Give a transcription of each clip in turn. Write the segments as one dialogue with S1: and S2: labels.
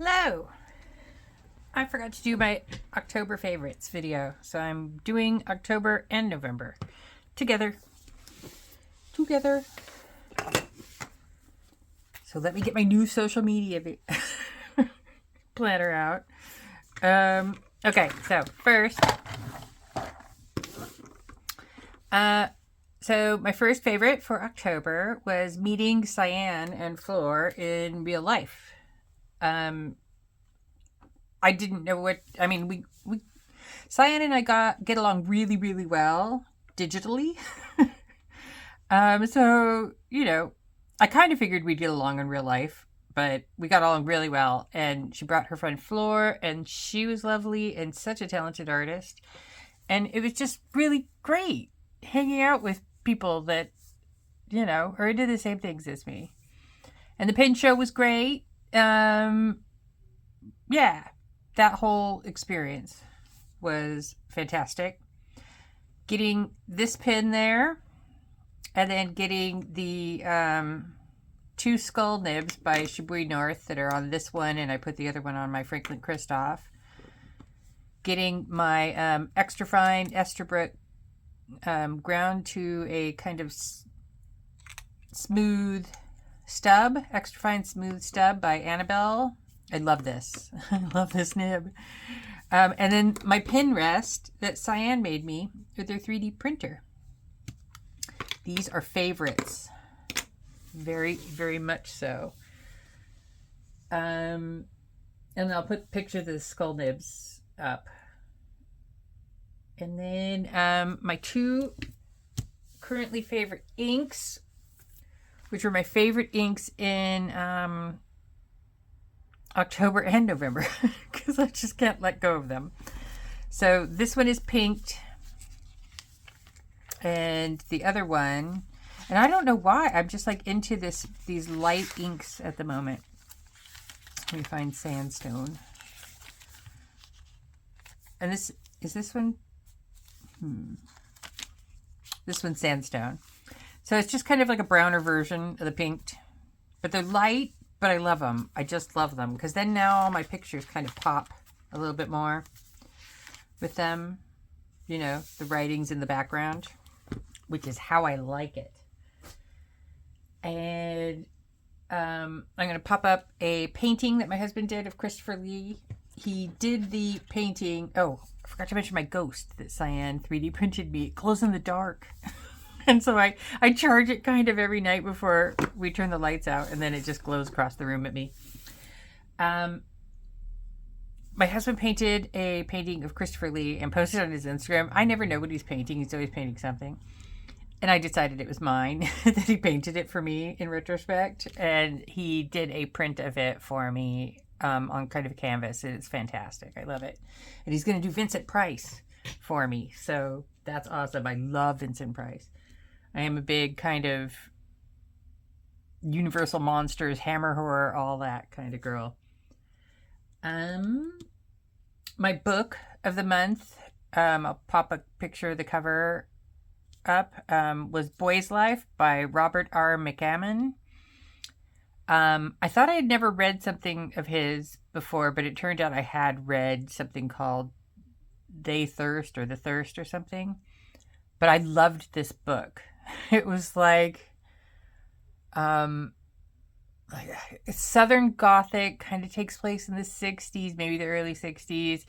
S1: Hello! I forgot to do my October favorites video, so I'm doing October and November together. So let me get my new social media planner out. Okay, so first, so my first favorite for October was meeting Cyan and Flor in real life. I didn't know what, I mean, we Cyan and I get along really, really well digitally. So, you know, I kind of figured we'd get along in real life, but we got along really well. And she brought her friend Flor, and she was lovely and such a talented artist. And it was just really great hanging out with people that, you know, are into the same things as me. And the pin show was great. Yeah, that whole experience was fantastic. Getting this pin there, and then getting the two skull nibs by Shibui North that are on this one, and I put the other one on my Franklin Christoph. Getting my extra fine Esterbrook ground to a kind of smooth stub, extra fine smooth stub by Annabelle. I love this. I love this nib. And then my pin rest that Cyan made me with their 3D printer. These are favorites. Very, very much so. And I'll put pictures of the skull nibs up. And then my two currently favorite inks, which were my favorite inks in October and November, because I just can't let go of them. So this one is pinked, and the other one, and I don't know why, I'm just like into these light inks at the moment. Let me find Sandstone. And this one. This one's Sandstone. So it's just kind of like a browner version of the pinked, but they're light. But I love them. I just love them. Because then now all my pictures kind of pop a little bit more with them. You know, the writings in the background. Which is how I like it. And I'm going to pop up a painting that my husband did of Christopher Lee. He did the painting. Oh, I forgot to mention my ghost that Cyan 3D printed me. It glows in the dark. And so I charge it kind of every night before we turn the lights out, and then it just glows across the room at me. My husband painted a painting of Christopher Lee and posted it on his Instagram. I never know what he's painting. He's always painting something. And I decided it was mine, that he painted it for me in retrospect. And he did a print of it for me on kind of a canvas. It's fantastic. I love it. And he's going to do Vincent Price for me. So that's awesome. I love Vincent Price. I am a big kind of Universal Monsters, Hammer Horror, all that kind of girl. My book of the month, I'll pop a picture of the cover up, was Boy's Life by Robert R. McCammon. I thought I had never read something of his before, but it turned out I had read something called They Thirst or The Thirst or something. But I loved this book. It was like Southern Gothic, kind of takes place in the 60s, maybe the early 60s.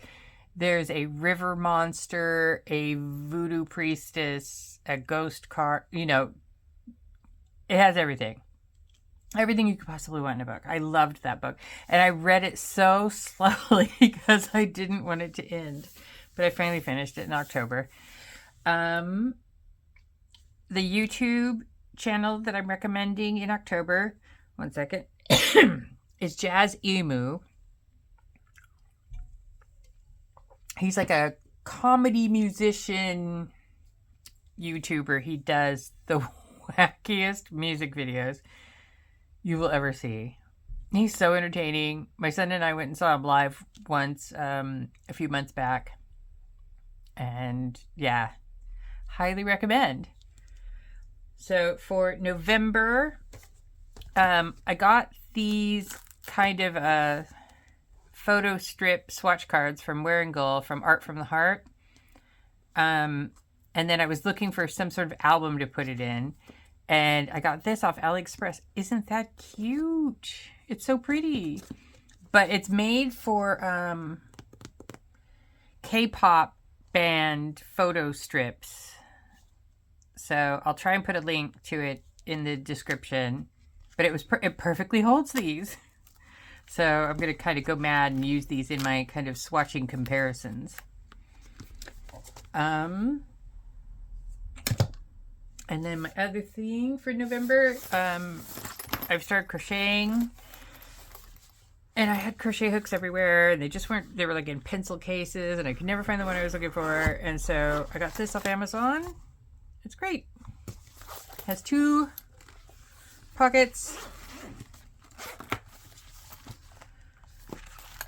S1: There's a river monster, a voodoo priestess, a ghost car. You know, it has everything. Everything you could possibly want in a book. I loved that book. And I read it so slowly because I didn't want it to end. But I finally finished it in October. The YouTube channel that I'm recommending in October, one second, is Jazz Emu. He's like a comedy musician YouTuber. He does the wackiest music videos you will ever see. He's so entertaining. My son and I went and saw him live once a few months back. And yeah, highly recommend. So for November, I got these kind of photo strip swatch cards from Wearingle from Art from the Heart. And then I was looking for some sort of album to put it in. And I got this off AliExpress. Isn't that cute? It's so pretty. But it's made for K-pop band photo strips. So I'll try and put a link to it in the description. But it perfectly holds these. So I'm going to kind of go mad and use these in my kind of swatching comparisons. And then my other thing for November, I've started crocheting. And I had crochet hooks everywhere. And they were like in pencil cases. And I could never find the one I was looking for. And so I got this off Amazon. It's great. It has 2 pockets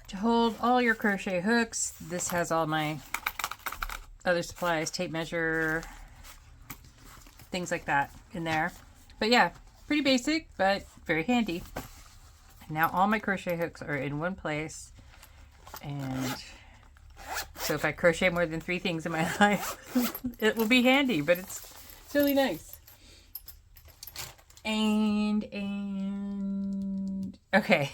S1: to hold all your crochet hooks. This has all my other supplies, tape measure, things like that in there. But yeah, pretty basic, but very handy. And now all my crochet hooks are in one place. And so if I crochet more than 3 things in my life, it will be handy, but it's really nice. And okay.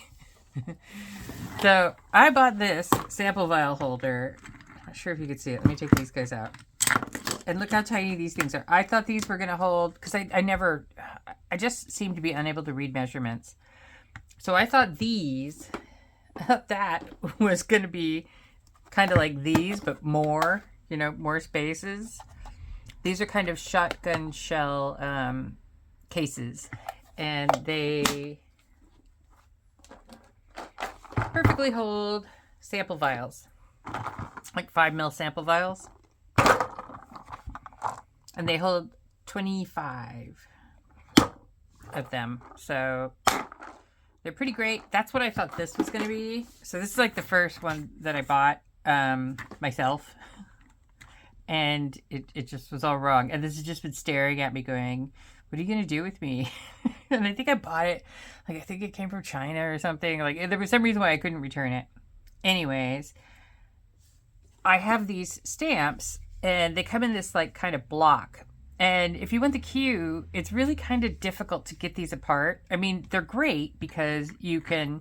S1: So I bought this sample vial holder. Not sure if you could see it. Let me take these guys out. And look how tiny these things are. I thought these were going to hold, because I just seem to be unable to read measurements. So I thought that was going to be kind of like these, but more, more spaces. These are kind of shotgun shell cases, and they perfectly hold sample vials, like 5 ml sample vials, and they hold 25 of them. So they're pretty great. That's what I thought this was going to be. So this is like the first one that I bought myself, and it just was all wrong. And this has just been staring at me going, what are you going to do with me? And I think I bought it. I think it came from China or something. There was some reason why I couldn't return it. Anyways, I have these stamps, and they come in this kind of block. And if you want the queue, it's really kind of difficult to get these apart. I mean, they're great because you can,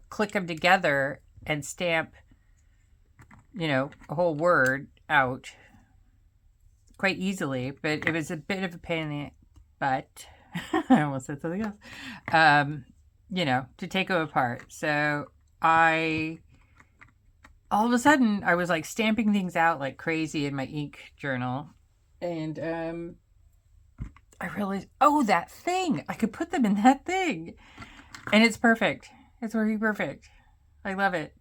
S1: click them together and stamp, a whole word out quite easily, but it was a bit of a pain in the butt. I almost said something else. To take them apart. So all of a sudden, I was stamping things out like crazy in my ink journal. And I realized, that thing! I could put them in that thing. And it's perfect. It's working perfect. I love it.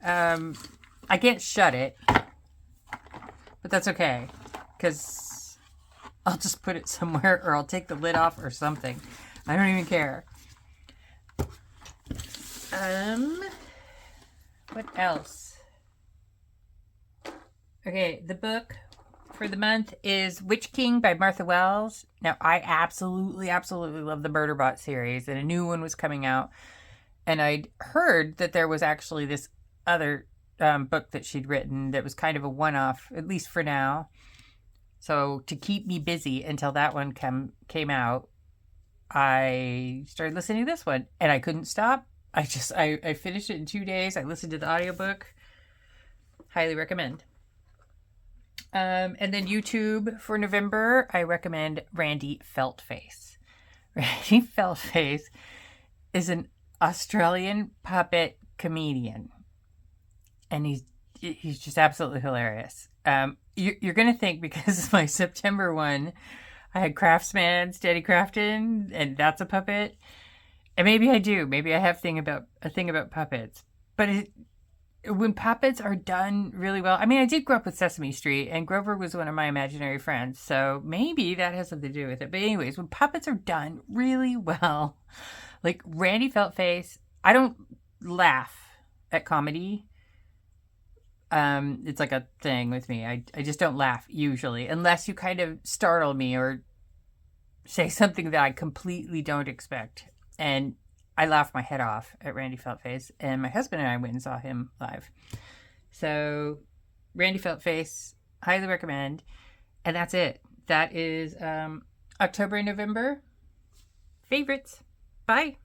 S1: I can't shut it, but that's okay, because I'll just put it somewhere, or I'll take the lid off or something. I don't even care. What else? Okay, the book for the month is Witch King by Martha Wells. Now, I absolutely love the Murderbot series, and a new one was coming out. And I'd heard that there was actually this other book that she'd written that was kind of a one-off, at least for now. So to keep me busy until that one came out, I started listening to this one, and I couldn't stop. I finished it in 2 days. I listened to the audiobook. Highly recommend. And then YouTube for November, I recommend Randy Feltface. Randy Feltface is an Australian puppet comedian, and he's just absolutely hilarious. You're going to think because my September one, I had Craftsman, Steady Craftin', and that's a puppet. And maybe I do. Maybe I have a thing about puppets. But when puppets are done really well, I mean, I did grow up with Sesame Street, and Grover was one of my imaginary friends, so maybe that has something to do with it. But anyways, when puppets are done really well, like Randy Feltface, I don't laugh at comedy. It's like a thing with me. I just don't laugh usually, unless you kind of startle me or say something that I completely don't expect. And I laughed my head off at Randy Feltface, and my husband and I went and saw him live. So Randy Feltface, highly recommend. And that's it. That is October and November favorites. Bye.